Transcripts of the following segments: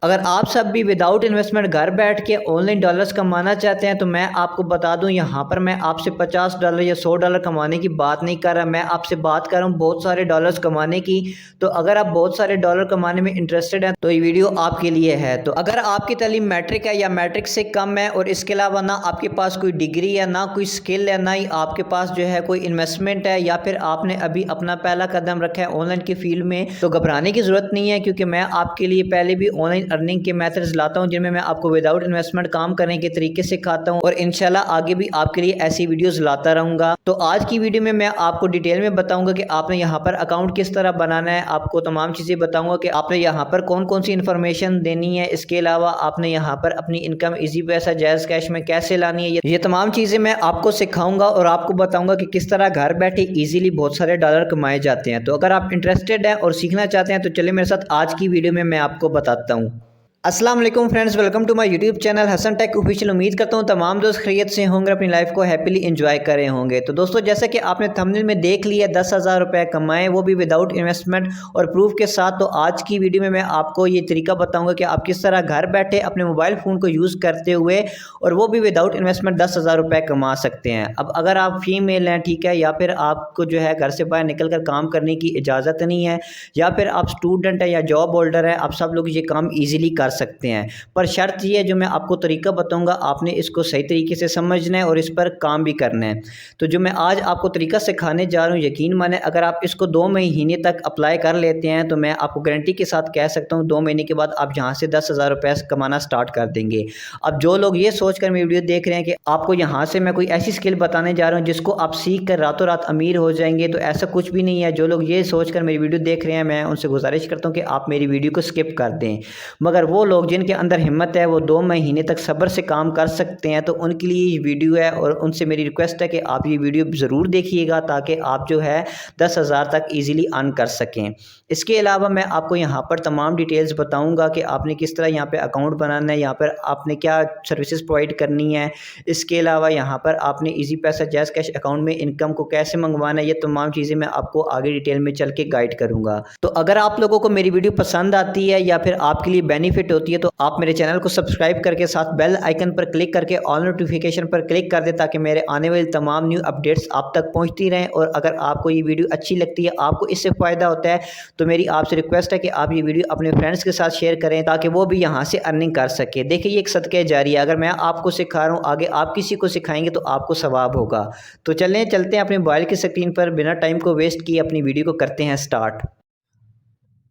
अगर आप सब भी विदाउट इन्वेस्टमेंट घर बैठ के ऑनलाइन डॉलर्स कमाना चाहते हैं तो मैं आपको बता दूं, यहाँ पर मैं आपसे $50 या $100 कमाने की बात नहीं कर रहा। मैं आपसे बात कर रहा हूँ बहुत सारे डॉलर्स कमाने की। तो अगर आप बहुत सारे डॉलर कमाने में इंटरेस्टेड हैं तो ये वीडियो आपके लिए है। तो अगर आपकी तालीम मैट्रिक है या मैट्रिक से कम है और इसके अलावा ना आपके पास कोई डिग्री है, ना कोई स्किल है, ना ही आपके पास जो है कोई इन्वेस्टमेंट है, या फिर आपने अभी अपना पहला कदम रखा है ऑनलाइन की फील्ड में, तो घबराने की ज़रूरत नहीं है, क्योंकि मैं आपके लिए पहले भी ऑनलाइन अर्निंग के मेथड्स लाता हूं जिनमें मैं आपको विदाउट इन्वेस्टमेंट काम करने के तरीके सिखाता हूं और इंशाल्लाह आगे भी आपके लिए ऐसी वीडियोस लाता रहूंगा। तो आज की वीडियो में मैं आपको डिटेल में बताऊंगा कि आपने यहाँ पर अकाउंट किस तरह बनाना है, आपको तमाम चीज़ें बताऊंगा कि आपने यहाँ पर कौन कौन सी इन्फॉर्मेशन देनी है। इसके अलावा आपने यहाँ पर अपनी इनकम इजी पैसा जायज़ कैश में कैसे लानी है, ये तमाम चीज़ें मैं आपको सिखाऊंगा और आपको बताऊंगा कि किस तरह घर बैठे ईजिली बहुत सारे डॉलर कमाए जाते हैं। तो अगर आप इंटरेस्टेड हैं और सीखना चाहते हैं तो चलिए मेरे साथ आज की वीडियो में मैं आपको बताता हूँ। अस्सलाम वालेकुम friends, welcome to my YouTube channel Hasan Tech Official. उम्मीद करता हूँ तमाम दोस्त खैरियत से होंगे, अपनी लाइफ को हैप्पीली एंजॉय कर रहे होंगे। तो दोस्तों, जैसा कि आपने थंबनेल में देख लिया, 10,000 रुपये कमाएं, वो भी विदाउट इन्वेस्टमेंट और प्रूफ के साथ। तो आज की वीडियो में मैं आपको ये तरीका बताऊंगा कि आप किस तरह घर बैठे अपने मोबाइल फ़ोन को यूज़ करते हुए और वो भी विदाउट इन्वेस्टमेंट 10,000 रुपये कमा सकते हैं। अब अगर आप फीमेल हैं, ठीक है, या फिर आपको जो है घर से बाहर निकल कर काम करने की इजाज़त नहीं है, या फिर आप स्टूडेंट हैं या जॉब होल्डर हैं, आप सब लोग ये काम ईजिली कर सकते हैं। पर शर्त ये है, जो मैं आपको तरीका बताऊंगा आपने इसको सही तरीके से समझना है और इस पर काम भी करना है। तो जो मैं आज आपको तरीका सिखाने जा रहा हूँ, यकीन माने अगर आप इसको 2 महीने तक अप्लाई कर लेते हैं तो मैं आपको गारंटी के साथ कह सकता हूँ 2 महीने के बाद आप यहाँ से 10,000 रुपये कमाना स्टार्ट कर देंगे। अब जो लोग ये सोच कर मेरी वीडियो देख रहे हैं कि आपको यहाँ से मैं कोई ऐसी स्किल बताने जा रहा हूँ जिसको आप सीख कर रातों रात अमीर हो जाएंगे, तो ऐसा कुछ भी नहीं है। जो लोग ये सोच कर मेरी वीडियो देख रहे हैं, मैं उनसे गुजारिश करता हूँ कि आप मेरी वीडियो को स्किप कर दें। मगर वो लोग जिनके अंदर हिम्मत है, वो 2 महीने तक सब्र से काम कर सकते हैं, तो उनके लिए ये वीडियो है। और उनसे मेरी रिक्वेस्ट है कि आप ये वीडियो ज़रूर देखिएगा ताकि आप जो है 10,000 तक ईजिली अर्न कर सकें। इसके अलावा मैं आपको यहाँ पर तमाम डिटेल्स बताऊँगा कि आपने किस तरह यहाँ पे अकाउंट बनाना है, यहाँ पर आपने क्या सर्विसेज प्रोवाइड करनी है। इसके अलावा यहाँ पर आपने इजी पैसा जायज़ कैश अकाउंट में इनकम को कैसे मंगवाना है, ये तमाम चीज़ें मैं आपको आगे डिटेल में चल के गाइड करूँगा। तो अगर आप लोगों को मेरी वीडियो पसंद आती है या फिर आपके लिए बेनिफिट होती है, तो आप मेरे चैनल को सब्सक्राइब करके साथ बेल आइकन पर क्लिक करके ऑल नोटिफिकेशन पर क्लिक कर दें, ताकि मेरे आने वाली तमाम न्यू अपडेट्स आप तक पहुंचती रहें। और अगर आपको ये वीडियो अच्छी लगती है, आपको इससे फ़ायदा होता है, तो मेरी आपसे रिक्वेस्ट है कि आप ये वीडियो अपने फ्रेंड्स के साथ शेयर करें ताकि वो भी यहाँ से अर्निंग कर सके। देखिए, ये एक सदका जारिया है। अगर मैं आपको सिखा रहा हूँ, आगे आप किसी को सिखाएंगे तो आपको सवाब होगा। तो चलते हैं अपने मोबाइल की स्क्रीन पर, बिना टाइम को वेस्ट किए अपनी वीडियो को करते हैं स्टार्ट।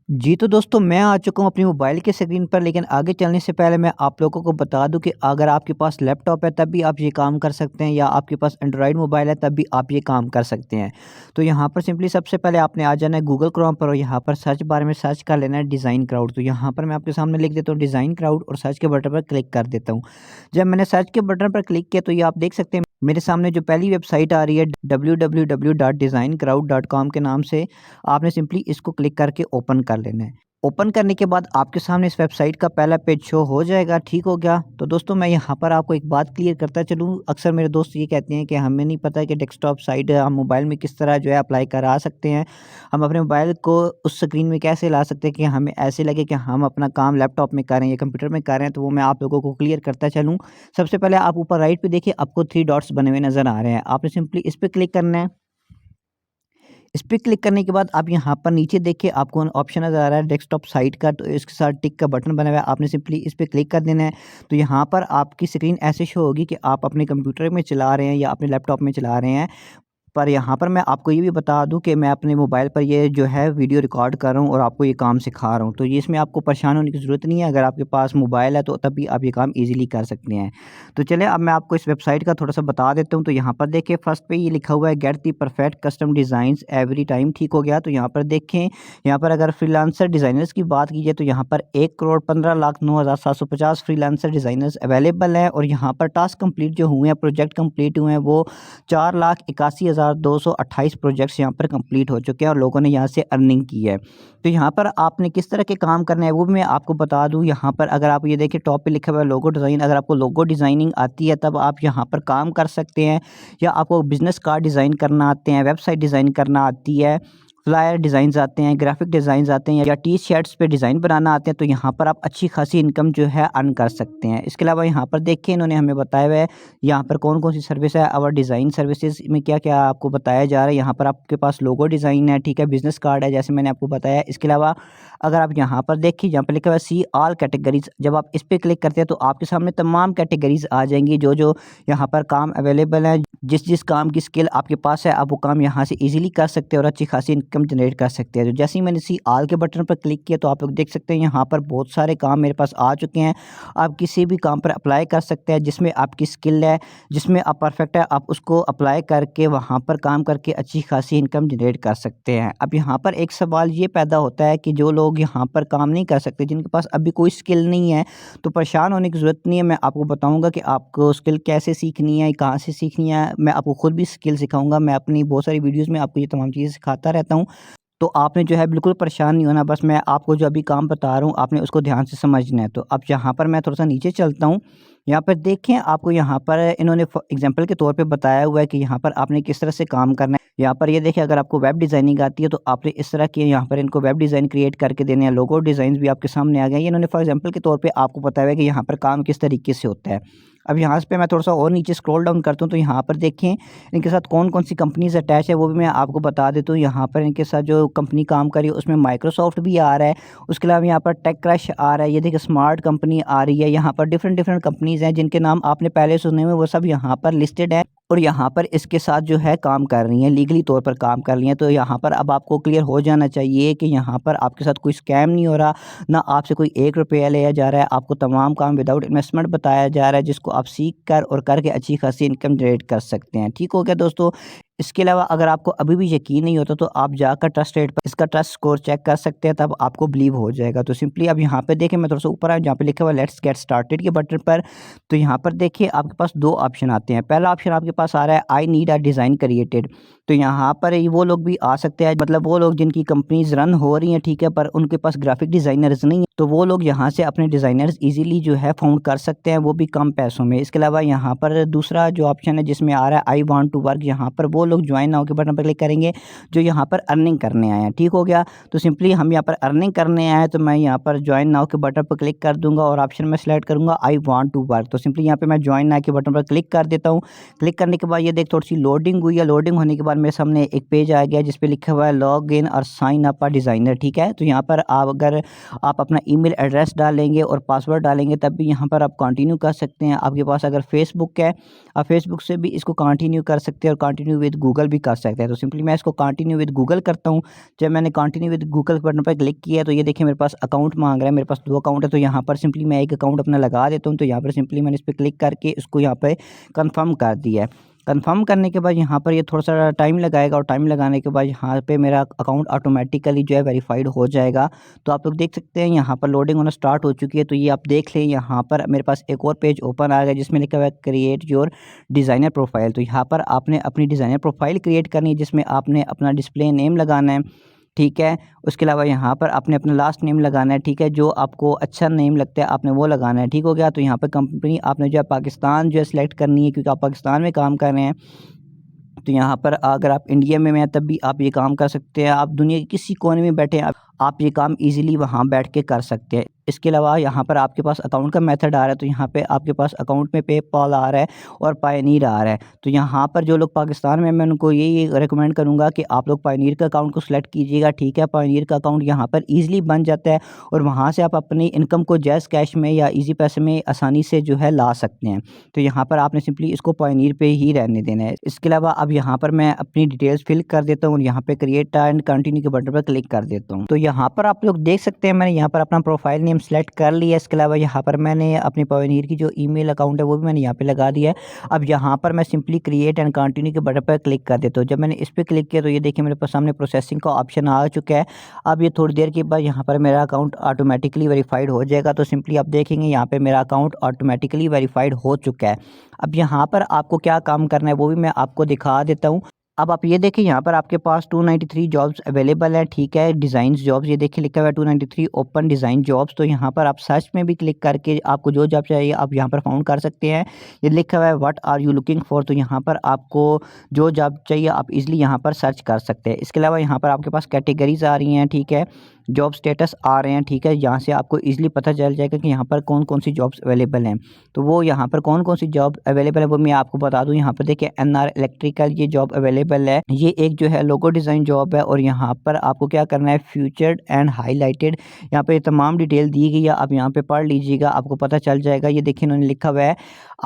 जी, तो दोस्तों, मैं आ चुका हूँ अपनी मोबाइल की स्क्रीन पर, लेकिन आगे चलने से पहले मैं आप लोगों को बता दूं कि अगर आपके पास लैपटॉप है तब भी आप ये काम कर सकते हैं, या आपके पास एंड्रॉयड मोबाइल है तब भी आप ये काम कर सकते हैं। तो यहाँ पर सिंपली सबसे पहले आपने आ जाना है गूगल क्रोम पर और यहाँ पर सर्च बार में सर्च कर लेना है डिज़ाइन क्राउड। तो यहाँ पर मैं आपके सामने लिख देता हूँ डिज़ाइन क्राउड और सर्च के बटन पर क्लिक कर देता हूँ। जब मैंने सर्च के बटन पर क्लिक किया तो ये आप देख सकते हैं मेरे सामने जो पहली वेबसाइट आ रही है www.designcrowd.com के नाम से, आपने सिंपली इसको क्लिक करके ओपन कर लेना है। ओपन करने के बाद आपके सामने इस वेबसाइट का पहला पेज शो हो जाएगा। ठीक हो गया। तो दोस्तों, मैं यहाँ पर आपको एक बात क्लियर करता चलूँ। अक्सर मेरे दोस्त ये कहते हैं कि हमें नहीं पता कि डेस्कटॉप साइट हम मोबाइल में किस तरह जो है अप्लाई करा सकते हैं, हम अपने मोबाइल को उस स्क्रीन में कैसे ला सकते हैं कि हमें ऐसे लगे कि हम अपना काम लैपटॉप में कर रहे हैं या कंप्यूटर में कर रहे हैं। तो वो मैं आप लोगों को क्लियर करता चलूँ। सबसे पहले आप ऊपर राइट पे देखिए, आपको 3 डॉट्स बने हुए नज़र आ रहे हैं। आपने सिंपली इस पर क्लिक करना है। इस पे क्लिक करने के बाद आप यहाँ पर नीचे देखिए, आपको ऑप्शन नज़र आ रहा है डेस्कटॉप साइट का, तो इसके साथ टिक का बटन बना हुआ है, आपने सिंपली इस पे क्लिक कर देना है। तो यहाँ पर आपकी स्क्रीन ऐसे शो होगी कि आप अपने कंप्यूटर में चला रहे हैं या अपने लैपटॉप में चला रहे हैं। पर यहाँ पर मैं आपको ये भी बता दूँ कि मैं अपने मोबाइल पर ये जो है वीडियो रिकॉर्ड कर रहा हूँ और आपको ये काम सिखा रहा हूँ। तो ये इसमें आपको परेशान होने की ज़रूरत नहीं है। अगर आपके पास मोबाइल है तो तब भी आप ये काम ईज़िली कर सकते हैं। तो चलिए, अब मैं आपको इस वेबसाइट का थोड़ा-सा बता देता हूँ। तो यहाँ पर देखिए, फर्स्ट पे ये लिखा हुआ है get the perfect custom designs every time. ठीक हो गया। तो यहाँ पर देखें, यहाँ पर अगर फ्रीलांसर डिज़ाइनर्स की बात की जाए तो यहाँ पर 1,15,09,750 फ्रीलांसर डिज़ाइनर्स अवेलेबल हैं। और यहाँ पर टास्क कंप्लीट जो हुए हैं, प्रोजेक्ट कंप्लीट हुए हैं, वो 4,81,228 प्रोजेक्ट्स यहाँ पर कंप्लीट हो चुके हैं और लोगों ने यहाँ से अर्निंग की है। तो यहाँ पर आपने किस तरह के काम करने हैं वो भी मैं आपको बता दूँ। यहाँ पर अगर आप ये देखिए, टॉप पे लिखा हुआ है लोगो डिज़ाइन। अगर आपको लोगो डिज़ाइनिंग आती है तब आप यहाँ पर काम कर सकते हैं, या आपको बिज़नेस कार्ड डिज़ाइन करना आते हैं, वेबसाइट डिज़ाइन करना आती है, फ्लायर डिज़ाइंस आते हैं, ग्राफिक डिज़ाइंस आते हैं या टी शर्ट्स पे डिज़ाइन बनाना आते हैं, तो यहाँ पर आप अच्छी खासी इनकम जो है अर्न कर सकते हैं। इसके अलावा यहाँ पर देखिए इन्होंने हमें बताया हुआ है यहाँ पर कौन-कौन सी सर्विस है और डिज़ाइन सर्विसेज़ में क्या-क्या आपको बताया जा रहा है। यहाँ पर आपके पास लोगो डिज़ाइन है, ठीक है, बिज़नेस कार्ड है जैसे मैंने आपको बताया। इसके अलावा अगर आप यहाँ पर देखिए, यहाँ पर लिखा हुआ है सी ऑल कैटेगरीज़, जब आप इस पे क्लिक करते हैं तो आपके सामने तमाम कैटेगरीज़ आ जाएँगी, जो यहाँ पर काम अवेलेबल है। जिस काम की स्किल आपके पास है आप वो काम यहाँ से ईज़िली कर सकते हैं और अच्छी खासी इनकम जनरेट कर सकते हैं। तो जैसे ही मैंने सी ऑल के बटन पर क्लिक किया तो आप लोग देख सकते हैं यहाँ पर बहुत सारे काम मेरे पास आ चुके हैं। आप किसी भी काम पर अप्लाई कर सकते हैं जिसमें आपकी स्किल है, जिसमें आप परफेक्ट है, आप उसको अप्लाई करके वहाँ पर काम करके अच्छी खासी इनकम जनरेट कर सकते हैं। अब यहाँ पर एक सवाल ये पैदा होता है कि जो लोग यहाँ पर काम नहीं कर सकते, जिनके पास अभी कोई स्किल नहीं है, तो परेशान होने की ज़रूरत नहीं है। मैं आपको बताऊँगा कि आपको स्किल कैसे सीखनी है, कहाँ से सीखनी है। मैं आपको खुद भी स्किल सिखाऊँगा। मैं अपनी बहुत सारी वीडियोज़ में आपको ये तमाम चीज़ें सिखाता रहता हूँ। तो आपने जो है बिल्कुल परेशान नहीं होना, बस मैं आपको जो अभी काम बता रहा हूँ आपने उसको ध्यान से समझना है। तो अब यहाँ पर मैं थोड़ा-सा नीचे चलता हूँ। यहाँ पर देखें आपको यहाँ पर इन्होंने एग्ज़ाम्पल के तौर पे बताया हुआ है कि यहाँ पर आपने किस तरह से काम करना है। यहाँ पर ये देखिए अगर आपको वेब डिज़ाइनिंग आती है तो आपने इस तरह की यहाँ पर इनको वेब डिज़ाइन क्रिएट करके देने हैं। लोगो डिज़ाइन्स भी आपके सामने आ गए हैं। ये इन्होंने फॉर एग्ज़ाम्पल के तौर पे आपको बताया हुआ है कि यहाँ पर काम किस तरीके से होता है। अब यहाँ पे मैं थोड़ा-सा और नीचे स्क्रॉल डाउन करता हूँ तो यहाँ पर देखें इनके साथ कौन-कौन सी कंपनीज़ अटैच है वो भी मैं आपको बता देता हूँ। यहाँ पर इनके साथ जो कंपनी काम कर रही है उसमें माइक्रोसॉफ्ट भी आ रहा है। उसके अलावा यहाँ पर टेक क्रश आ रहा है। ये देखिए स्मार्ट कंपनी आ रही है। यहाँ पर डिफरेंट कंपनीज़ हैं जिनके नाम आपने पहले सुने हुए, वो सब यहाँ पर लिस्टेड है और यहाँ पर इसके साथ जो है काम कर रही हैं, लीगली तौर पर काम कर रही हैं। तो यहाँ पर अब आपको क्लियर हो जाना चाहिए कि यहाँ पर आपके साथ कोई स्कैम नहीं हो रहा, ना आपसे कोई ₹1 लिया जा रहा है। आपको तमाम काम विदाउट इन्वेस्टमेंट बताया जा रहा है, जिसको आप सीख कर और करके अच्छी खासी इनकम जनरेट कर सकते हैं। ठीक हो गया दोस्तों? इसके अलावा अगर आपको अभी भी यकीन नहीं होता तो आप जाकर ट्रस्ट रेट पर इसका ट्रस्ट स्कोर चेक कर सकते हैं, तब आपको बिलीव हो जाएगा। तो सिंपली अब यहाँ पे देखें, मैं थोड़ा सा ऊपर आया जहाँ पे लिखा हुआ है लेट्स गेट स्टार्टेड के बटन पर, तो यहाँ पर देखिए आपके पास 2 ऑप्शन आते हैं। पहला ऑप्शन आपके पास आ रहा है I need a design created. तो यहाँ पर वो लोग भी आ सकते हैं, मतलब वो लोग जिनकी कंपनीज़ रन हो रही हैं, ठीक है, पर उनके पास ग्राफिक डिज़ाइनर्स नहीं है, तो वो लोग यहाँ से अपने डिज़ाइनर्स ईज़िली जो है फाउंड कर सकते हैं, वो भी कम पैसों में। इसके अलावा यहाँ पर दूसरा जो ऑप्शन है जिसमें आ रहा है आई वांट टू वर्क, यहाँ पर वो लोग जॉइन नाउ के बटन पर क्लिक करेंगे जो यहाँ पर अर्निंग करने आए हैं। ठीक हो गया? तो सिंपली हम यहाँ पर अर्निंग करने आए हैं, तो मैं यहाँ पर जॉइन नाउ के बटन पर क्लिक कर दूँगा और ऑप्शन में सेलेक्ट करूँगा आई वांट टू वर्क। तो सिंपली यहाँ पे मैं जॉइन नाउ के बटन पर क्लिक कर देता हूँ। क्लिक करने के बाद ये देख थोड़ी सी लोडिंग हुई है। लोडिंग होने के बाद मेरे सामने एक पेज आ गया जिस पे लिखा हुआ है लॉग इन और साइन अप अ डिज़ाइनर। ठीक है? तो यहाँ पर आप अगर आप अपना ईमेल एड्रेस डालेंगे और पासवर्ड डालेंगे तब भी यहाँ पर आप कंटिन्यू कर सकते हैं। आपके पास अगर फेसबुक है, आप फेसबुक से भी इसको कंटिन्यू कर सकते हैं और कंटिन्यू विद गूगल भी कर सकते हैं। तो सिंपली मैं इसको कंटिन्यू विद गूगल करता हूँ। जब मैंने कंटिन्यू विद गूगल बटन पर क्लिक किया तो ये देखिए मेरे पास अकाउंट मांग रहा है। मेरे पास 2 अकाउंट है, तो यहाँ पर सिंपली मैं एक अकाउंट अपना लगा देता हूँ। तो यहाँ पर सिंपली मैंने इस पर क्लिक करके इसको यहाँ पे कन्फर्म कर दिया है। कन्फर्म करने के बाद यहाँ पर ये थोड़ा-सा टाइम लगाएगा और टाइम लगाने के बाद यहाँ पे मेरा अकाउंट ऑटोमेटिकली जो है वेरीफाइड हो जाएगा। तो आप लोग देख सकते हैं यहाँ पर लोडिंग होना स्टार्ट हो चुकी है। तो ये आप देख लें, यहाँ पर मेरे पास एक और पेज ओपन आ गया जिसमें लिखा हुआ है क्रिएट योर डिज़ाइनर प्रोफाइल। तो यहाँ पर आपने अपनी डिज़ाइनर प्रोफाइल क्रिएट करनी है जिसमें आपने अपना डिस्प्ले नेम लगाना है। ठीक है? उसके अलावा यहाँ पर आपने अपना लास्ट नेम लगाना है। ठीक है? जो आपको अच्छा नेम लगता है आपने वो लगाना है। ठीक हो गया? तो यहाँ पर कंपनी आपने जो है पाकिस्तान जो है सिलेक्ट करनी है क्योंकि आप पाकिस्तान में काम कर रहे हैं। तो यहाँ पर अगर आप इंडिया में हैं तब भी आप ये काम कर सकते हैं। आप दुनिया के किसी कोने में बैठे आप ये काम ईज़िली वहाँ बैठ के कर सकते हैं। इसके अलावा यहाँ पर आपके पास अकाउंट का मेथड आ रहा है, तो यहाँ पे आपके पास अकाउंट में पेपाल आ रहा है और पायनीर आ रहा है। तो यहाँ पर जो लोग पाकिस्तान में, मैं उनको यही रिकमेंड करूँगा कि आप लोग पायनीर का अकाउंट को सिलेक्ट कीजिएगा। ठीक है? पायनीर का अकाउंट यहाँ पर ईज़िली बन जाता है और वहाँ से आप अपनी इनकम को जैज़ कैश में या ईज़ी पैसे में आसानी से जो है ला सकते हैं। तो यहाँ पर आपने सिंपली इसको पायनीर पे ही रहने देना है। इसके अलावा अब यहाँ पर मैं अपनी डिटेल्स फिल कर देता हूँ और यहाँ पे क्रिएट एंड कंटिन्यू के बटन पर क्लिक कर देता हूँ। तो यहाँ पर आप लोग देख सकते हैं मैंने यहाँ पर अपना प्रोफाइल नेम सेलेक्ट कर लिया। इसके अलावा यहाँ पर मैंने अपनी पायनीर की जो ईमेल अकाउंट है वो भी मैंने यहाँ पे लगा दिया है। अब यहाँ पर मैं सिंपली क्रिएट एंड कंटिन्यू के बटन पर क्लिक कर देता हूँ। जब मैंने इस पर क्लिक किया तो ये देखिए मेरे पास सामने प्रोसेसिंग का ऑप्शन आ चुका है। अब ये थोड़ी देर के बाद यहाँ पर मेरा अकाउंट ऑटोमेटिकली वेरीफाइड हो जाएगा। तो सिंपली आप देखेंगे यहाँ पर मेरा अकाउंट ऑटोमेटिकली वेरीफाइड हो चुका है। अब यहाँ पर आपको क्या काम करना है वो भी मैं आपको दिखा देता हूँ। अब आप ये देखें यहाँ पर आपके पास 293 जॉब्स अवेलेबल है, ठीक है। डिज़ाइन जॉब्स ये देखिए लिखा हुआ है 293 ओपन डिज़ाइन जॉब्स। तो यहाँ पर आप सर्च में भी क्लिक करके आपको जो जॉब चाहिए आप यहाँ पर फाउंड कर सकते हैं। ये लिखा हुआ है what are you looking for, तो यहाँ पर आपको जो जॉब चाहिए आप इजीली यहाँ पर सर्च कर सकते हैं। इसके अलावा यहाँ पर आपके पास कैटेगरीज आ रही हैं, ठीक है, जॉब स्टेटस आ रहे हैं, ठीक है। यहाँ से आपको इजीली पता चल जाएगा कि यहाँ पर कौन कौन सी जॉब्स अवेलेबल हैं। तो वो यहाँ पर कौन कौन सी जॉब अवेलेबल है वो मैं आपको बता दूं। यहाँ पर देखिए एनआर इलेक्ट्रिकल ये जॉब अवेलेबल है। ये एक जो है लोगो डिज़ाइन जॉब है और यहाँ पर आपको क्या करना है, फ्यूचर्ड एंड हाईलाइटेड, यहाँ पे तमाम डिटेल दी गई है। आप यहाँ पे पढ़ लीजिएगा, आपको पता चल जाएगा। ये देखिए इन्होंने लिखा हुआ है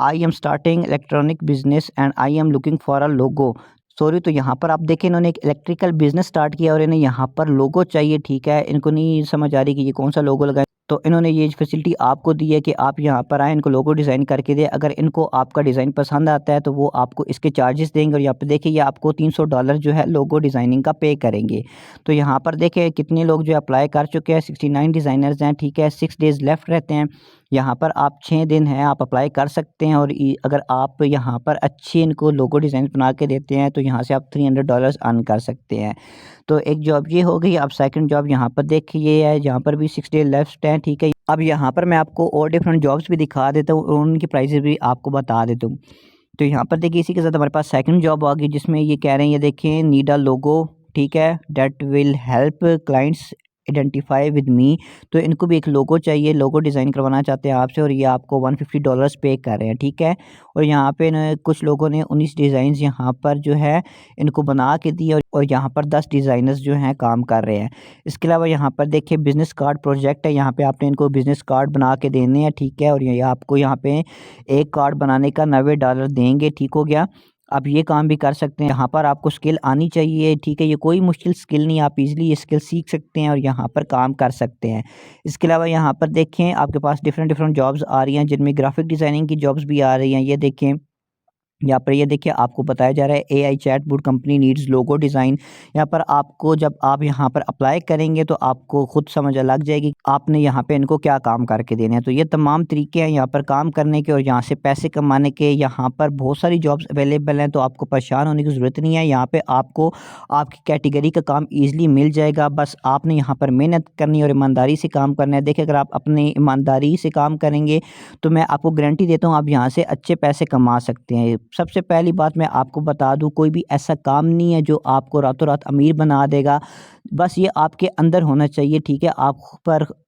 I am starting electronic business and I am looking for a logo. Sorry, तो यहाँ पर आप देखें इन्होंने एक इलेक्ट्रिकल बिजनेस स्टार्ट किया और इन्हें यहाँ पर लोगो चाहिए, ठीक है। इनको नहीं समझ आ रही कि ये कौन सा लोगो लगाए, तो इन्होंने ये फैसिलिटी आपको दी है कि आप यहाँ पर आएँ, इनको लोगो डिज़ाइन करके दें। अगर इनको आपका डिज़ाइन पसंद आता है तो वो आपको इसके चार्जेस देंगे और यहाँ पे देखिए ये आपको $300 जो है लोगो डिज़ाइनिंग का पे करेंगे। तो यहाँ पर देखिए कितने लोग जो अप्लाई कर चुके हैं, 69 डिज़ाइनर्स हैं, ठीक है। 6 डेज़ लेफ्ट रहते हैं। यहाँ पर आप 6 दिन हैं, आप अप्लाई कर सकते हैं और अगर आप यहाँ पर अच्छी इनको लोगो डिज़ाइन बना के देते हैं तो यहाँ से आप $300 अर्न कर सकते हैं। तो एक जॉब ये हो गई। अब सेकंड जॉब यहाँ पर देखिए है, यहाँ पर भी 6 डे लेफ्ट हैं, ठीक है। अब यहाँ पर मैं आपको और डिफरेंट जॉब्स भी दिखा देता हूँ और उनकी प्राइसेस भी आपको बता देता हूँ। तो यहाँ पर देखिए इसी के साथ हमारे पास सेकंड जॉब आ गई जिसमें ये कह रहे हैं, ये देखें नीड अ लोगो, ठीक है, that will help clients identify with me. तो इनको भी एक लोगो चाहिए, लोगो डिज़ाइन करवाना चाहते हैं आपसे और ये आपको $150 पे कर रहे हैं, ठीक है। और यहाँ पे न कुछ लोगों ने 19 डिज़ाइंस यहाँ पर जो है इनको बना के दिए और यहाँ पर 10 डिज़ाइनर्स जो हैं काम कर रहे हैं। इसके अलावा यहाँ पर देखिए बिज़नेस कार्ड प्रोजेक्ट है, यहाँ पे आपने इनको बिज़नेस कार्ड बना के देने हैं, ठीक है। और ये आपको यहाँ पे एक कार्ड बनाने का $90 देंगे, ठीक हो गया। आप ये काम भी कर सकते हैं। यहाँ पर आपको स्किल आनी चाहिए, ठीक है। ये कोई मुश्किल स्किल नहीं, आप इजीली ये स्किल सीख सकते हैं और यहाँ पर काम कर सकते हैं। इसके अलावा यहाँ पर देखें आपके पास डिफरेंट जॉब्स आ रही हैं जिनमें ग्राफिक डिज़ाइनिंग की जॉब्स भी आ रही हैं। ये देखें यहाँ पर ये देखिए आपको बताया जा रहा है AI chatbot company needs logo design. यहाँ पर आपको जब आप यहाँ पर अप्लाई करेंगे तो आपको खुद समझ लग जाएगी आपने यहाँ पे इनको क्या काम करके देने हैं। तो ये तमाम तरीके हैं यहाँ पर काम करने के और यहाँ से पैसे कमाने के। यहाँ पर बहुत सारी जॉब्स अवेलेबल हैं तो आपको परेशान होने की ज़रूरत नहीं है। यहाँ पर आपको आपकी कैटेगरी का काम ईज़िली मिल जाएगा। बस आपने यहाँ पर मेहनत करनी है और ईमानदारी से काम करना है। देखिए अगर आप अपनी ईमानदारी से काम करेंगे तो मैं आपको गारंटी देता हूँ आप यहाँ से अच्छे पैसे कमा सकते हैं। सबसे पहली बात मैं आपको बता दूं, कोई भी ऐसा काम नहीं है जो आपको रातों रात अमीर बना देगा। बस ये आपके अंदर होना चाहिए, ठीक है।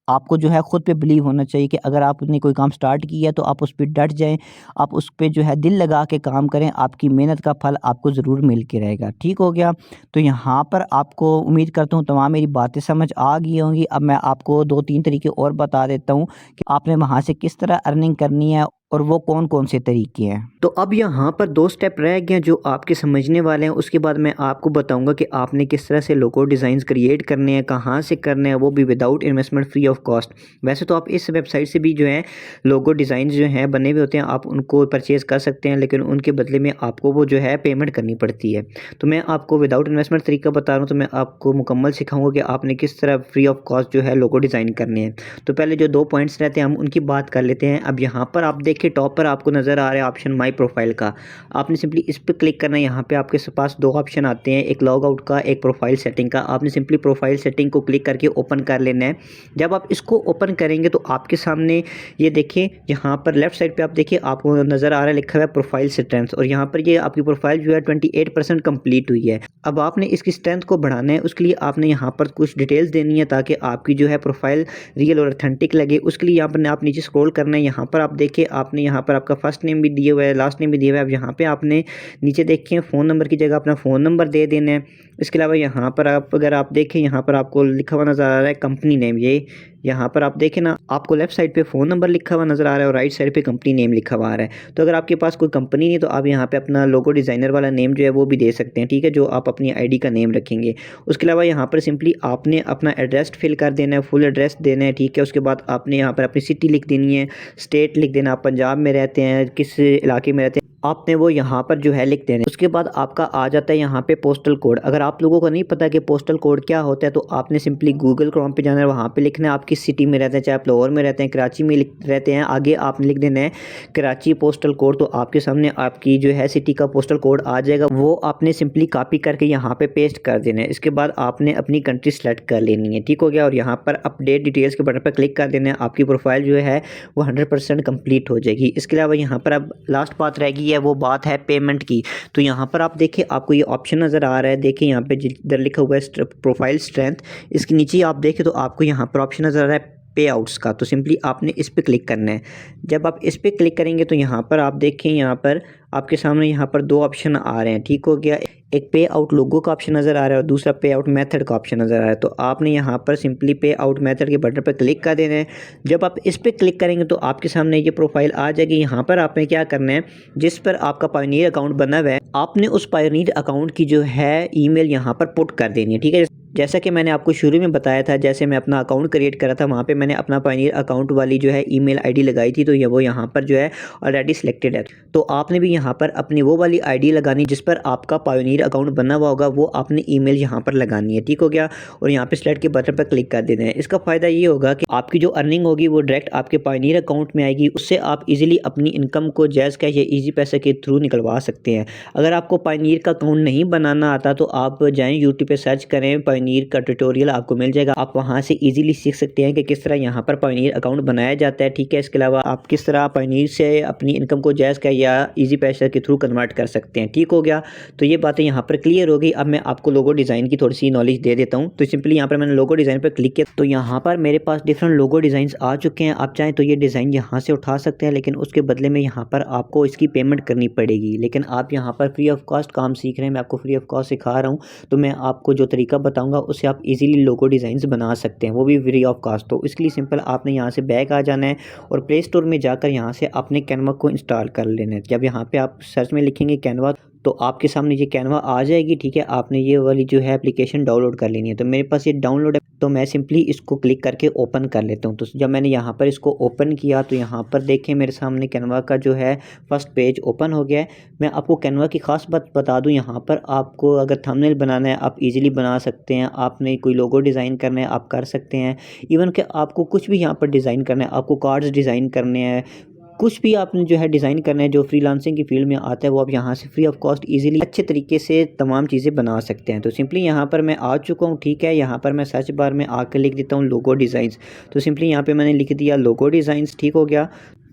आपको जो है खुद पे बिलीव होना चाहिए कि अगर आपने कोई काम स्टार्ट किया तो आप उस पर डट जाएं, आप उस पर जो है दिल लगा के काम करें, आपकी मेहनत का फल आपको ज़रूर मिल के रहेगा, ठीक हो गया। तो यहाँ पर आपको उम्मीद करता हूँ तमाम मेरी बातें समझ आ गई होंगी। अब मैं आपको 2-3 तरीके और बता देता हूँ कि आपने वहाँ से किस तरह अर्निंग करनी है और वो कौन कौन से तरीके हैं। तो अब यहाँ पर 2 स्टेप रह गए हैं जो आपके समझने वाले हैं। उसके बाद मैं आपको बताऊंगा कि आपने किस तरह से लोगो डिज़ाइंस क्रिएट करने हैं, कहाँ से करने हैं, वो भी without investment, free of cost. वैसे तो आप इस वेबसाइट से भी जो है लोगो डिज़ाइंस जो हैं बने हुए होते हैं, आप उनको परचेज़ कर सकते हैं, लेकिन उनके बदले में आपको वो जो है पेमेंट करनी पड़ती है। तो मैं आपको विदाउट इन्वेस्टमेंट तरीका बता रहा हूँ, तो मैं आपको मुकम्मल सिखाऊंगा कि आपने किस तरह फ्री ऑफ कॉस्ट जो है लोगो डिज़ाइन करने हैं। तो पहले जो 2 पॉइंट्स रहते हैं हम उनकी बात कर लेते हैं। अब यहाँ पर आप देखिए टॉप पर आपको नज़र आ रहा है ऑप्शन माई प्रोफाइल का। आपने सिंपली इस पर क्लिक करना है। यहाँ पे आपके पास 2 ऑप्शन आते हैं, एक लॉग आउट का, एक प्रोफाइल सेटिंग का। आपने सिंपली प्रोफाइल सेटिंग को क्लिक करके ओपन कर लेना है। जब आप इसको ओपन करेंगे तो आपके सामने ये देखिए यहाँ पर लेफ्ट साइड पे आप देखिए आपको नज़र आ रहा है लिखा हुआ है प्रोफाइल स्ट्रेंथ, और यहाँ पर ये आपकी प्रोफाइल जो है 28% कंप्लीट हुई है। अब आपने इसकी स्ट्रेंथ को बढ़ाना है, उसके लिए आपने यहाँ पर कुछ डिटेल्स देनी है ताकि आपकी जो है प्रोफाइल रियल और ऑथेंटिक लगे। उसके लिए यहाँ पर आप नीचे स्क्रॉल करना है। यहाँ पर आप देखिए आपने यहाँ पर आपका फर्स्ट नेम भी दिए हुआ है, लास्ट नेम भी दिया हुआ है। अब यहाँ पे आपने नीचे देखें फ़ोन नंबर की जगह अपना फ़ोन नंबर दे देना है। इसके अलावा यहाँ पर अगर आप देखें यहाँ पर आपको लिखा हुआ नज़र आ रहा है कंपनी नेम। ये यहाँ पर आप देखें ना, आपको लेफ्ट साइड पे फ़ोन नंबर लिखा हुआ नज़र आ रहा है और राइट साइड पे कंपनी नेम लिखा हुआ आ रहा है। तो अगर आपके पास कोई कंपनी नहीं तो आप यहाँ पे अपना लोगो डिज़ाइनर वाला नेम जो है वो भी दे सकते हैं, ठीक है, जो आप अपनी आईडी का नेम रखेंगे। उसके अलावा यहाँ पर सिंपली आपने अपना एड्रेस फिल कर देना है, फुल एड्रेस देना है, ठीक है। उसके बाद आपने यहाँ पर अपनी सिटी लिख देनी है, स्टेट लिख देना, आप पंजाब में रहते हैं, किस इलाके में रहते हैं, आपने वो यहाँ पर जो है लिख देना है। उसके बाद आपका आ जाता है यहाँ पे पोस्टल कोड। अगर आप लोगों को नहीं पता कि पोस्टल कोड क्या होता है तो आपने सिंपली गूगल क्रोम पे जाना है, वहाँ पे लिखना है आप किस सिटी में रहते हैं, चाहे आप लाहौर में रहते हैं, कराची में रहते हैं, आगे आपने लिख देना है कराची पोस्टल कोड। तो आपके सामने आपकी जो है सिटी का पोस्टल कोड आ जाएगा, वो आपने सिंपली कॉपी करके यहाँ पे पेस्ट कर देना है। इसके बाद आपने अपनी कंट्री सेलेक्ट कर लेनी है, ठीक हो गया। और यहाँ पर अपडेट डिटेल्स के बटन पर क्लिक कर देना है, आपकी प्रोफाइल जो है वो 100% कंप्लीट हो जाएगी। इसके अलावा यहाँ पर अब लास्ट बात रह गई है, वो बात है पेमेंट की। तो यहाँ पर आप देखिए आपको ये ऑप्शन नज़र आ रहा है, देखिए यहाँ पे जिधर लिखा हुआ है प्रोफाइल स्ट्रेंथ, इसके नीचे आप देखें तो आपको यहाँ पर ऑप्शन नज़र आ रहा है पे आउट्स का। तो सिंपली आपने इस पर क्लिक करना है। जब आप इस पर क्लिक करेंगे तो यहाँ पर आप देखें, यहाँ पर आपके सामने यहाँ पर दो ऑप्शन आ रहे हैं, ठीक हो गया। एक पे आउट लोगो का ऑप्शन नज़र आ रहा है और दूसरा पे आउट मेथड का ऑप्शन नज़र आ रहा है। तो आपने यहाँ पर सिंपली पे आउट मेथड के बटन पर क्लिक कर देना है। जब आप इस पर क्लिक करेंगे तो आपके सामने ये प्रोफाइल आ जाएगी। यहाँ पर आपने क्या करना है, जिस पर आपका पायनियर अकाउंट बना हुआ है, आपने उस पायनियर अकाउंट की जो है ईमेल यहाँ पर पुट कर देनी है, ठीक है। जैसा कि मैंने आपको शुरू में बताया था, जैसे मैं अपना अकाउंट क्रिएट करा था, वहाँ पे मैंने अपना पायनियर अकाउंट वाली जो है ईमेल आईडी लगाई थी, तो ये वो यहाँ पर जो है ऑलरेडी सिलेक्टेड है। तो आपने भी यहाँ पर अपनी वो वाली आईडी लगानी जिस पर आपका पायनियर अकाउंट बना हुआ होगा, वो आपने ईमेल यहाँ पर लगानी है, ठीक हो गया। और यहाँ पे सिलेक्ट के बटन पर क्लिक कर देना है। इसका फ़ायदा ये होगा कि आपकी जो अर्निंग होगी वो डायरेक्ट आपके पायनियर अकाउंट में आएगी, उससे आप इजीली अपनी इनकम को जायज़ कैश या ईजी पैसे के थ्रू निकलवा सकते हैं। अगर आपको पायनियर का अकाउंट नहीं बनाना आता तो आप जाएँ यूट्यूब पर सर्च करें, पायनियर का ट्यूटोरियल आपको मिल जाएगा। आप वहां से इजीली सीख सकते हैं कि किस तरह यहाँ पर पायनियर अकाउंट बनाया जाता है, ठीक है। इसके अलावा आप किस तरह पायनियर से अपनी इनकम को जायज़ का या इजी पैसे के थ्रू कन्वर्ट कर सकते हैं, ठीक हो गया। तो ये बातें यहाँ पर क्लियर हो गई। अब मैं आपको लोगो डिज़ाइन की थोड़ी सी नॉलेज दे देता हूँ। तो सिंपली यहाँ पर मैंने लोगो डिज़ाइन पर क्लिक किया तो यहाँ पर मेरे पास डिफरेंट लोगो डिज़ाइन आ चुके हैं। आप चाहें तो ये डिज़ाइन यहाँ से उठा सकते हैं, लेकिन उसके बदले में यहाँ पर आपको इसकी पेमेंट करनी पड़ेगी। लेकिन आप यहाँ पर फ्री ऑफ कॉस्ट काम सीख रहे हैं, मैं आपको फ्री ऑफ कॉस्ट सिखा रहा हूँ। तो मैं आपको जो तरीका बताऊँगा उससे आप इजीली लोगो डिज़ाइंस बना सकते हैं, वो भी फ्री ऑफ कॉस्ट। तो इसके लिए सिंपल आपने यहाँ से बैक आ जाना है और प्ले स्टोर में जाकर यहाँ से अपने कैनवा को इंस्टॉल कर लेना है। जब यहाँ पे आप सर्च में लिखेंगे कैनवा तो आपके सामने ये कैनवा आ जाएगी, ठीक है। आपने ये वाली जो है एप्लीकेशन डाउनलोड कर लेनी है। तो मेरे पास ये डाउनलोड है, तो मैं सिंपली इसको क्लिक करके ओपन कर लेता हूँ। तो जब मैंने यहाँ पर इसको ओपन किया तो यहाँ पर देखें मेरे सामने कैनवा का जो है फर्स्ट पेज ओपन हो गया है। मैं आपको कैनवा की खास बात बता दूँ, यहाँ पर आपको अगर थंबनेल बनाना है आप इजीली बना सकते हैं। आपने कोई लोगो डिज़ाइन करना है आप कर सकते हैं। इवन कि आपको कुछ भी यहाँ पर डिज़ाइन करना है, आपको कार्ड्स डिज़ाइन करने हैं, कुछ भी आपने जो है डिज़ाइन करना है जो फ्रीलांसिंग की फील्ड में आता है, वो आप यहाँ से फ्री ऑफ कॉस्ट इजीली अच्छे तरीके से तमाम चीज़ें बना सकते हैं। तो सिंपली यहाँ पर मैं आ चुका हूँ, ठीक है। यहाँ पर मैं सर्च बार में आकर लिख देता हूँ लोगो डिज़ाइंस। तो सिंपली यहाँ पे मैंने लिख दिया लोगो डिज़ाइंस, ठीक हो गया।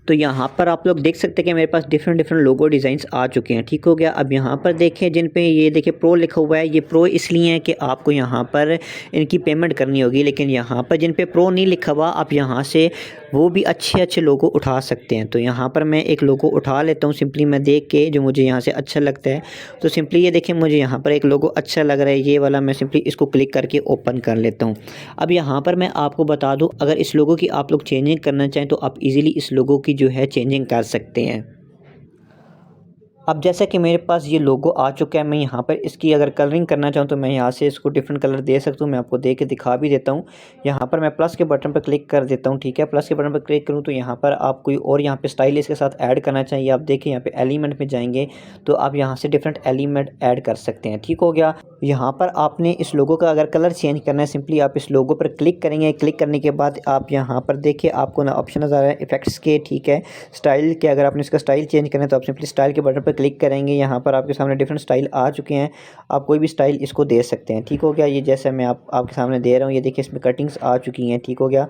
तो यहाँ पर आप लोग देख सकते हैं कि मेरे पास डिफरेंट लोगो डिज़ाइंस आ चुके हैं, ठीक हो गया। अब यहाँ पर देखें जिन पे ये देखिए प्रो लिखा हुआ है, ये प्रो इसलिए है कि आपको यहाँ पर इनकी पेमेंट करनी होगी। लेकिन यहाँ पर जिन पे प्रो नहीं लिखा हुआ, आप यहाँ से वो भी अच्छे लोगो उठा सकते हैं। तो यहाँ पर मैं एक लोगो उठा लेता हूँ सिंपली मैं देख के, जो मुझे यहाँ से अच्छा लगता है। तो सिंपली ये देखें मुझे यहाँ पर एक लोगो अच्छा लग रहा है, ये वाला। मैं सिंपली इसको क्लिक करके ओपन कर लेता हूँ। अब यहाँ पर मैं आपको बता दूँ, अगर इस लोगो की आप लोग चेंजिंग करना चाहें तो आप इजीली इस लोगो की जो है चेंजिंग कर सकते हैं। अब जैसा कि मेरे पास ये लोगो आ चुका है, मैं यहाँ पर इसकी अगर कलरिंग करना चाहूँ तो मैं यहाँ से इसको डिफरेंट कलर दे सकता हूँ। मैं आपको दे के दिखा भी देता हूँ। यहाँ पर मैं प्लस के बटन पर क्लिक कर देता हूँ, ठीक है। प्लस के बटन पर क्लिक करूँ तो यहाँ पर आप कोई और यहाँ पे स्टाइल इसके साथ ऐड करना चाहिए, आप देखिए यहाँ पे एलिमेंट में जाएंगे तो आप यहाँ से डिफरेंट एलिमेंट ऐड कर सकते हैं, ठीक हो गया। यहाँ पर आपने इस लोगो का अगर कलर चेंज करना है, सिंपली आप इस लोगो पर क्लिक करेंगे। क्लिक करने के बाद आप यहाँ पर देखिए आपको ना ऑप्शन नज़र आ रहा है इफेक्ट्स के, ठीक है, स्टाइल के। अगर आपने इसका स्टाइल चेंज करना है तो आप सिंपली स्टाइल के बटन पर क्लिक करेंगे। यहाँ पर आपके सामने डिफरेंट स्टाइल आ चुके हैं, आप कोई भी स्टाइल इसको दे सकते हैं, ठीक हो गया। ये जैसे मैं आपके सामने दे रहा हूँ, ये देखिए इसमें कटिंग्स आ चुकी हैं, ठीक हो गया।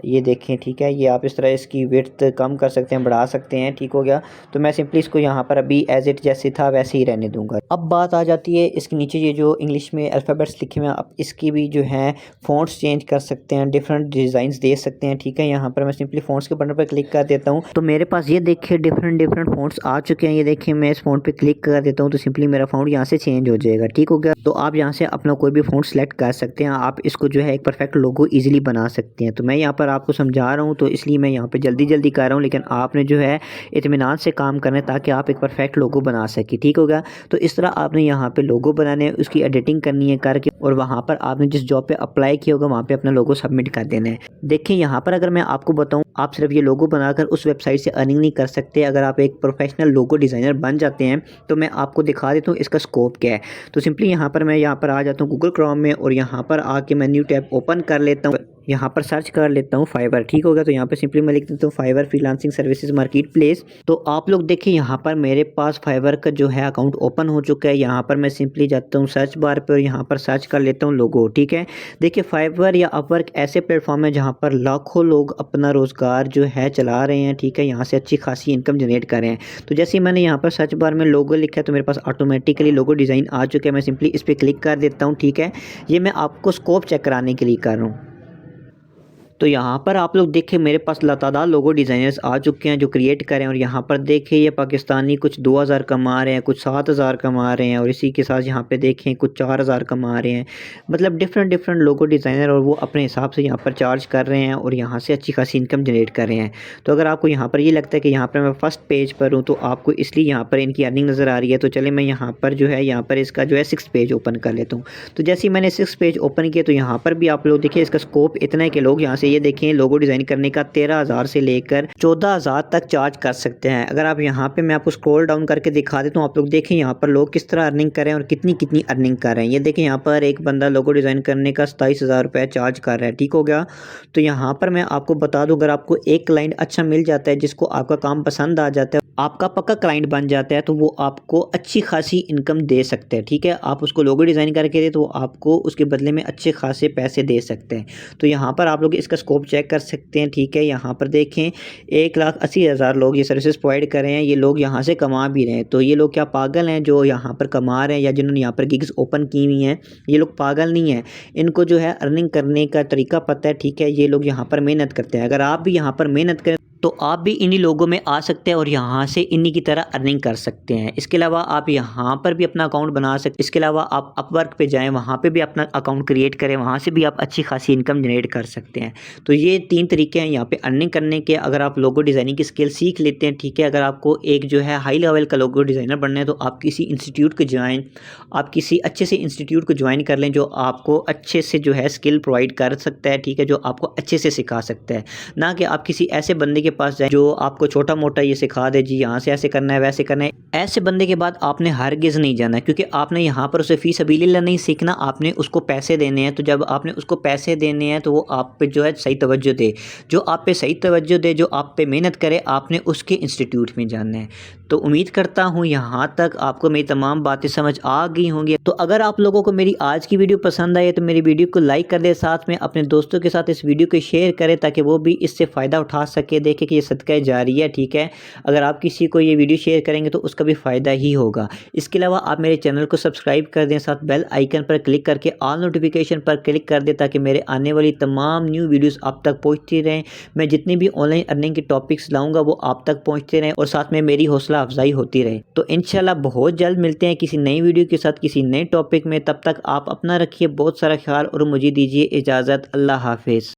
ये देखें, ठीक है। ये आप इस तरह इसकी विड्थ कम कर सकते हैं, बढ़ा सकते हैं, ठीक हो गया। तो मैं सिंपली इसको यहाँ पर अभी एज इट जैसे था वैसे ही रहने दूंगा। अब बात आ जाती है इसके नीचे ये जो इंग्लिश में अल्फ़ाबेट्स लिखे हुए हैं, आप इसकी भी जो है फ़ॉन्ट्स चेंज कर सकते हैं, डिफरेंट डिज़ाइंस दे सकते हैं, ठीक है। यहाँ पर मैं सिंपली फ़ॉन्ट्स के बटन पर क्लिक कर देता हूँ तो मेरे पास ये देखिए डिफरेंट फ़ॉन्ट्स आ चुके हैं। ये देखिए मैं इस फ़ॉन्ट पे क्लिक कर देता हूँ तो सिंपली मेरा फ़ॉन्ट यहाँ से चेंज हो जाएगा, ठीक हो गया। तो आप यहाँ से अपना कोई भी फ़ॉन्ट सेलेक्ट कर सकते हैं, आप इसको जो है एक परफेक्ट लोगो ईजिली बना सकते हैं। तो मैं यहाँ पर आपको समझा रहा हूँ तो इसलिए मैं यहाँ पे जल्दी कर रहा हूँ, लेकिन आपने जो है इत्मीनान से काम करना है ताकि आप एक परफेक्ट लोगो बना सकें, ठीक हो गया। तो इस तरह आपने यहाँ पे लोगो बनाने है, उसकी एडिटिंग करनी है करके, और वहाँ पर आपने जिस जॉब पे अप्लाई किया होगा वहाँ पे अपना लोगो सबमिट कर देना है। देखिए यहाँ पर अगर मैं आपको बताऊँ आप सिर्फ ये लोगो बनाकर उस वेबसाइट से अर्निंग नहीं कर सकते। अगर आप एक प्रोफेशनल लोगो डिज़ाइनर बन जाते हैं तो मैं आपको दिखा देता हूँ इसका स्कोप क्या है। तो सिंपली यहाँ पर मैं यहाँ पर आ जाता हूँ गूगल क्रोम में और यहाँ पर आके मैं न्यू टैब ओपन कर लेता हूँ। यहाँ पर सर्च कर लेता हूँ फाइवर, ठीक हो गया। तो यहाँ पर सिंपली मैं लिख देता हूँ Fiverr freelancing services market place. तो आप लोग देखिए यहाँ पर मेरे पास फाइवर का जो है अकाउंट ओपन हो चुका है। यहाँ पर मैं सिंपली जाता हूँ सर्च बार पर और यहाँ पर सर्च कर लेता हूँ लोगो, ठीक है। देखिए फाइवर या अपवर्क ऐसे प्लेटफॉर्म है जहाँ पर लाखों लोग अपना रोज़गार जो है चला रहे हैं, ठीक है। यहाँ से अच्छी खासी इनकम जनरेट कर रहे हैं। तो जैसे ही मैंने यहाँ पर सर्च बार में लोगो लिखा है तो मेरे पास ऑटोमेटिकली लोगो डिज़ाइन आ चुका है। मैं सिंपली इस पर क्लिक कर देता हूँ, ठीक है। ये मैं आपको स्कोप चेक कराने के लिए कर रहा हूँ। तो यहाँ पर आप लोग देखें मेरे पास लातादार लोगो डिज़ाइनर्स आ चुके हैं जो क्रिएट करें। और यहाँ पर देखें ये पाकिस्तानी कुछ 2000 कमा रहे हैं, कुछ 7000 कमा रहे हैं और इसी के साथ यहाँ पे देखें कुछ 4000 कमा रहे हैं। मतलब डिफरेंट लोगो डिज़ाइनर और वो अपने हिसाब से यहाँ पर चार्ज कर रहे हैं और यहाँ से अच्छी खासी इनकम जनरेट कर रहे हैं। तो अगर आपको यहाँ पर ये लगता है कि यहाँ पर मैं फर्स्ट पेज पर हूँ तो आपको इसलिए यहाँ पर इनकी अर्निंग नज़र आ रही है। तो चले मैं यहाँ पर जो है यहाँ पर इसका जो है 6 पेज ओपन कर लेता हूँ। तो जैसे ही मैंने 6 पेज ओपन किया तो यहाँ पर भी आप लोग देखिए इसका स्कोप इतना है कि लोग यहाँ से ये देखें लोगो डिज़ाइन करने का 13,000 से लेकर 14,000 तक चार्ज कर सकते हैं। अगर आप यहाँ पे मैं आपको स्क्रॉल डाउन करके दिखा देता हूँ, आप लोग देखें यहाँ पर लोग किस तरह अर्निंग कर रहे हैं और कितनी अर्निंग कर रहे हैं। ये देखें यहाँ पर एक बंदा लोगो डिज़ाइन करने का 27,000 रुपये चार्ज कर रहा है, ठीक हो गया। तो यहाँ पर मैं आपको बता दूँ अगर आपको एक क्लाइंट अच्छा मिल जाता है जिसको आपका काम पसंद आ जाता है, आपका पक्का क्लाइंट बन जाता है तो वो आपको अच्छी खासी इनकम दे सकते हैं, ठीक है। आप उसको लोगो डिज़ाइन करके दे तो आपको उसके बदले में अच्छे खासे पैसे दे सकते हैं। तो यहाँ पर आप लोग इसका स्कोप चेक कर सकते हैं, ठीक है। यहाँ पर देखें 1,80,000 लोग ये सर्विसेज प्रोवाइड कर रहे हैं। ये लोग यहाँ से कमा भी रहे हैं। तो ये लोग क्या पागल हैं जो यहाँ पर कमा रहे हैं या जिन्होंने यहाँ पर गिग्स ओपन की हुई हैं? ये लोग पागल नहीं हैं, इनको जो है अर्निंग करने का तरीका पता है, ठीक है। ये लोग यहाँ पर मेहनत करते हैं। अगर आप भी यहाँ पर मेहनत करें तो आप भी इन्हीं लोगों में आ सकते हैं और यहाँ से इन्हीं की तरह अर्निंग कर सकते हैं। इसके अलावा आप यहाँ पर भी अपना अकाउंट बना सकते हैं। इसके अलावा आप अपवर्क पे जाएं, वहाँ पे भी अपना अकाउंट क्रिएट करें, वहाँ से भी आप अच्छी खासी इनकम जनरेट कर सकते हैं। तो ये 3 तरीके हैं यहाँ पे अर्निंग करने के। अगर आप लोगो डिज़ाइनिंग की स्किल सीख लेते हैं, ठीक है। अगर आपको एक जो है हाई लेवल का लोगो डिज़ाइनर बनना है तो आप किसी इंस्टीट्यूट को आप किसी अच्छे से इंस्टीट्यूट को ज्वाइन कर लें जो आपको अच्छे से जो है स्किल प्रोवाइड कर सकता है, ठीक है। जो आपको अच्छे से सिखा सकता है, ना कि आप किसी ऐसे बंदे के पास जाएं जो आपको छोटा मोटा ये सिखा दे, जी यहाँ से ऐसे करना है वैसे करना है। ऐसे बंदे के बाद आपने हरगिज़ नहीं जाना, क्योंकि आपने यहाँ पर उसे फ़ी सबीलिल्लाह नहीं सीखना, आपने उसको पैसे देने हैं। तो जब आपने उसको पैसे देने हैं तो वो आप पे जो है सही तवज्जो दे, जो आप पे सही तवज्जो दे, जो आप पे मेहनत करे, आपने उसके इंस्टीट्यूट में जाना है। तो उम्मीद करता हूँ यहाँ तक आपको मेरी तमाम बातें समझ आ गई होंगी। तो अगर आप लोगों को मेरी आज की वीडियो पसंद आई तो मेरी वीडियो को लाइक कर दे, साथ में अपने दोस्तों के साथ इस वीडियो को शेयर करें ताकि वो भी इससे फ़ायदा उठा सके। देखें कि ये सदका जारी है, ठीक है। अगर आप किसी को ये वीडियो शेयर करेंगे तो उसका भी फ़ायदा ही होगा। इसके अलावा आप मेरे चैनल को सब्सक्राइब कर दें, साथ बेल आइकन पर क्लिक करके ऑल नोटिफिकेशन पर क्लिक कर दें ताकि मेरे आने वाली तमाम न्यू वीडियोस आप तक पहुंचती रहें। मैं जितनी भी ऑनलाइन अर्निंग के टॉपिक्स लाऊंगा वो आप तक पहुंचते रहें और साथ में मेरी हौसला अफजाई होती रहे। तो इंशाल्लाह बहुत जल्द मिलते हैं किसी नई वीडियो के साथ, किसी नए टॉपिक में। तब तक आप अपना रखिए बहुत सारा ख्याल और मुझे दीजिए इजाज़त। अल्लाह हाफिज़।